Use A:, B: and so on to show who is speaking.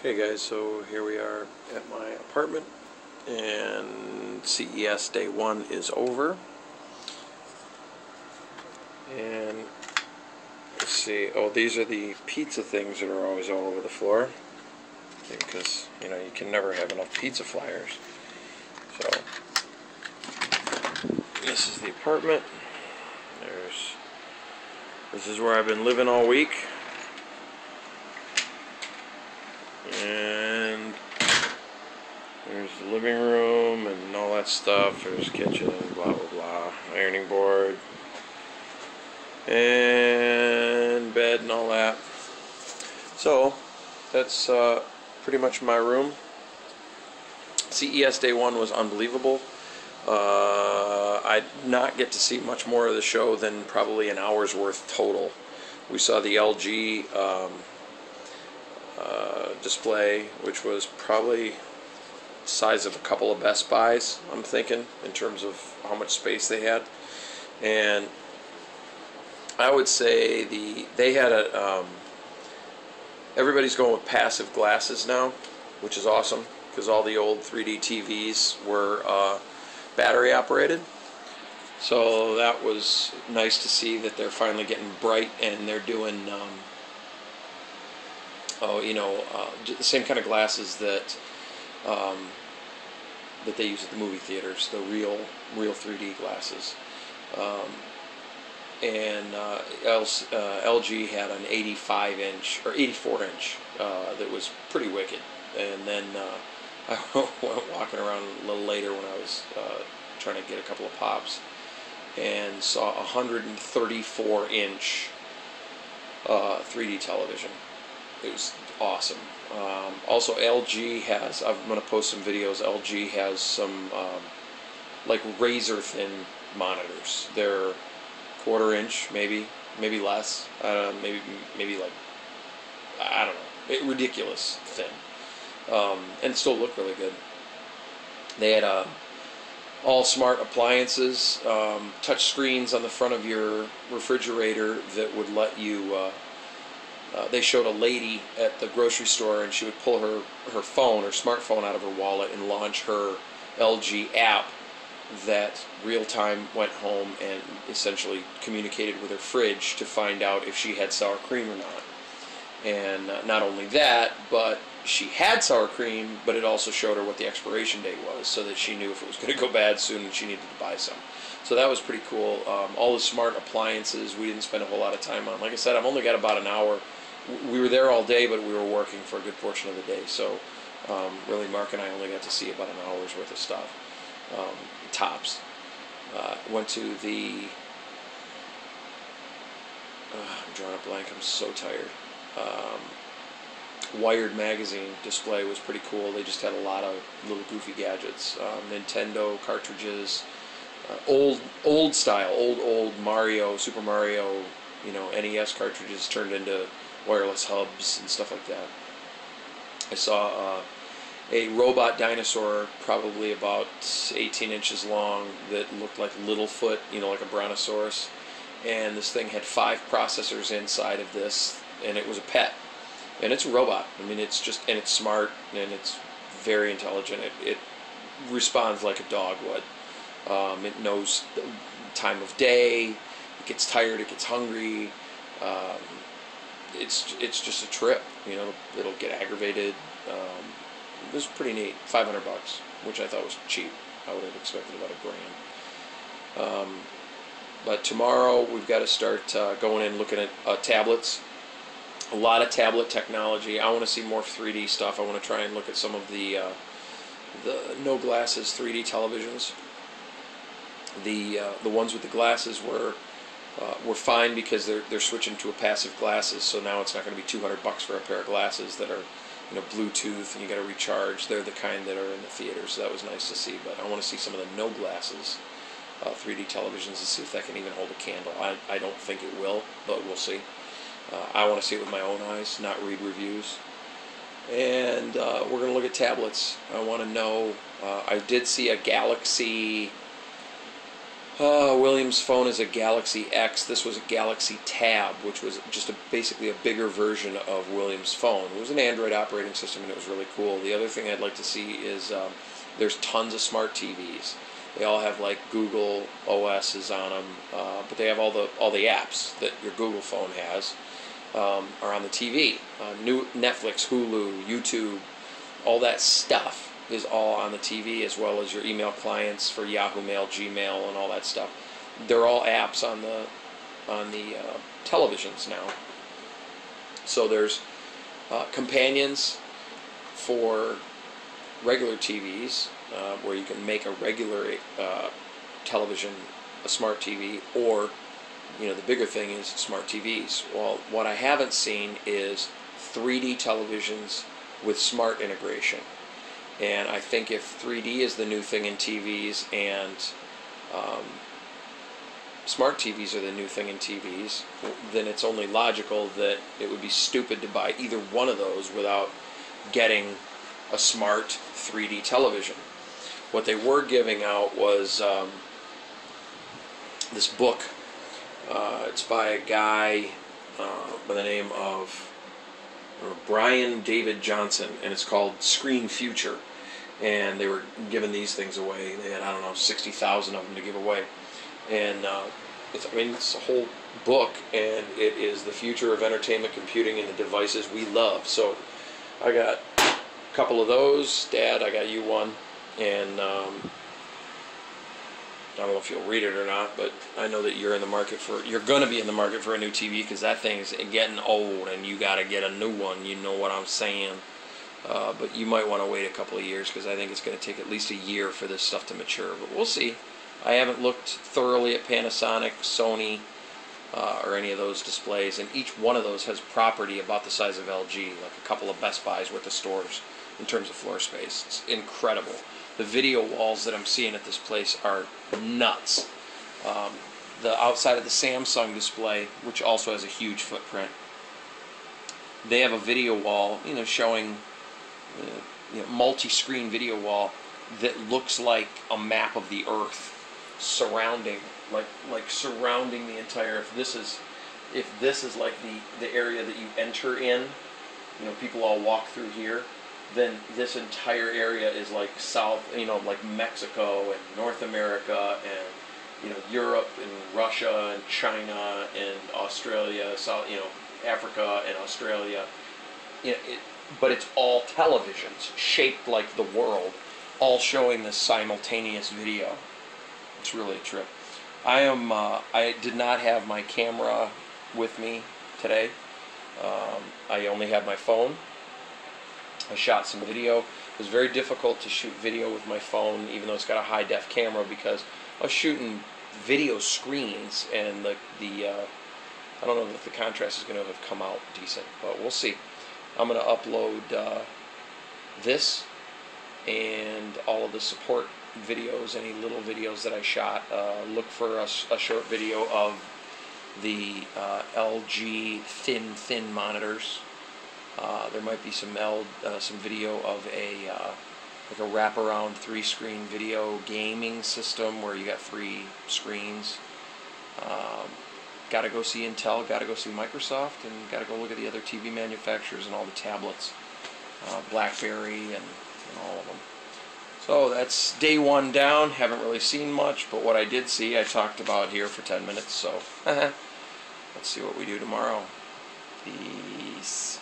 A: Okay guys, so here we are at my apartment and CES day 1 is over, and let's see, oh, these are the pizza things that are always all over the floor because you know you can never have enough pizza flyers. So this is the apartment. This is where I've been living all week. And there's the living room and all that stuff. There's kitchen, blah blah blah, ironing board, and bed and all that. So that's pretty much my room. CES day 1 was unbelievable. I did not get to see much more of the show than probably an hour's worth total. We saw the LG display, which was probably the size of a couple of Best Buys, I'm thinking, in terms of how much space they had. And I would say they had a everybody's going with passive glasses now, which is awesome because all the old 3D TVs were battery operated. So that was nice to see that they're finally getting bright and they're doing the same kind of glasses that that they use at the movie theaters, the real 3D glasses. LG had an 85-inch or 84-inch that was pretty wicked. And then I went walking around a little later when I was trying to get a couple of pops and saw a 134-inch 3D television. It was awesome. Also, LG has, I'm going to post some videos, LG has some like razor thin monitors. They're quarter-inch, maybe less, maybe like, I don't know, ridiculous thin. And still look really good. They had all smart appliances, touch screens on the front of your refrigerator that would let you they showed a lady at the grocery store and she would pull her phone, her smartphone out of her wallet and launch her LG app that real-time went home and essentially communicated with her fridge to find out if she had sour cream or not. And not only that, but she had sour cream, but it also showed her what the expiration date was so that she knew if it was going to go bad soon and she needed to buy some. So that was pretty cool. All the smart appliances we didn't spend a whole lot of time on. Like I said, I've only got about an hour. We were there all day, but we were working for a good portion of the day. So really, Mark and I only got to see about an hour's worth of stuff. Tops. Went to the... I'm drawing a blank. I'm so tired. Wired magazine display was pretty cool. They just had a lot of little goofy gadgets. Nintendo cartridges. Old style. Old Mario, Super Mario, NES cartridges turned into wireless hubs and stuff like that. I saw a robot dinosaur, probably about 18 inches long, that looked like Littlefoot, like a brontosaurus. And this thing had 5 processors inside of this, and it was a pet. And it's a robot. I mean, it's smart, and it's very intelligent. It responds like a dog would. It knows the time of day. It gets tired. It gets hungry. It's just a trip. It'll get aggravated. It was pretty neat. $500, which I thought was cheap. I would have expected about $1,000. But tomorrow we've got to start going in looking at tablets. A lot of tablet technology. I want to see more 3D stuff. I want to try and look at some of the no glasses 3D televisions. The ones with the glasses were fine because they're switching to a passive glasses. So now it's not going to be $200 for a pair of glasses that are Bluetooth and you got to recharge. They're the kind that are in the theater. So that was nice to see. But I want to see some of the no glasses 3D televisions to see if that can even hold a candle. I don't think it will, but we'll see. I want to see it with my own eyes, not read reviews. And we're going to look at tablets. I want to know, I did see a Galaxy Williams' phone is a Galaxy X. This was a Galaxy Tab, which was just basically a bigger version of Williams' phone. It was an Android operating system, and it was really cool. The other thing I'd like to see is there's tons of smart TVs. They all have like Google OSs on them, but they have all the apps that your Google phone has are on the TV. New Netflix, Hulu, YouTube, all that stuff is all on the TV, as well as your email clients for Yahoo Mail, Gmail, and all that stuff. They're all apps on the televisions now. So there's companions for regular TVs, where you can make a regular television a smart TV, or the bigger thing is smart TVs. Well, what I haven't seen is 3D televisions with smart integration. And I think if 3D is the new thing in TVs and smart TVs are the new thing in TVs, then it's only logical that it would be stupid to buy either one of those without getting a smart 3D television. What they were giving out was this book. It's by a guy by the name of Brian David Johnson, and it's called Screen Future. And they were giving these things away. They had, I don't know, 60,000 of them to give away. And it's a whole book, and it is the future of entertainment computing and the devices we love. So I got a couple of those. Dad, I got you one. And I don't know if you'll read it or not, but I know that you're going to be in the market for a new TV, because that thing's getting old and you got to get a new one. You know what I'm saying? But you might want to wait a couple of years, because I think it's going to take at least a year for this stuff to mature. But we'll see. I haven't looked thoroughly at Panasonic, Sony, or any of those displays, and each one of those has property about the size of LG, like a couple of Best Buys worth of stores in terms of floor space. It's incredible. The video walls that I'm seeing at this place are nuts. The outside of the Samsung display, which also has a huge footprint, they have a video wall, showing multi-screen video wall that looks like a map of the Earth, surrounding surrounding the entire. If this is like the area that you enter in, people all walk through here, then this entire area is like South, like Mexico and North America and Europe and Russia and China and Australia, South, Africa and Australia. But it's all televisions shaped like the world, all showing this simultaneous video. It's really a trip. I did not have my camera with me today. I only had my phone. I shot some video. It was very difficult to shoot video with my phone, even though it's got a high-def camera, because I was shooting video screens, and I don't know if the contrast is going to have come out decent, but we'll see. I'm going to upload this and all of the support videos, any little videos that I shot. Look for a short video of the LG thin monitors. There might be some video of like a wraparound 3-screen video gaming system where you got 3 screens. Got to go see Intel, got to go see Microsoft, and got to go look at the other TV manufacturers and all the tablets, BlackBerry and all of them. So that's day 1 down. Haven't really seen much, but what I did see, I talked about here for 10 minutes. So let's see what we do tomorrow. Peace.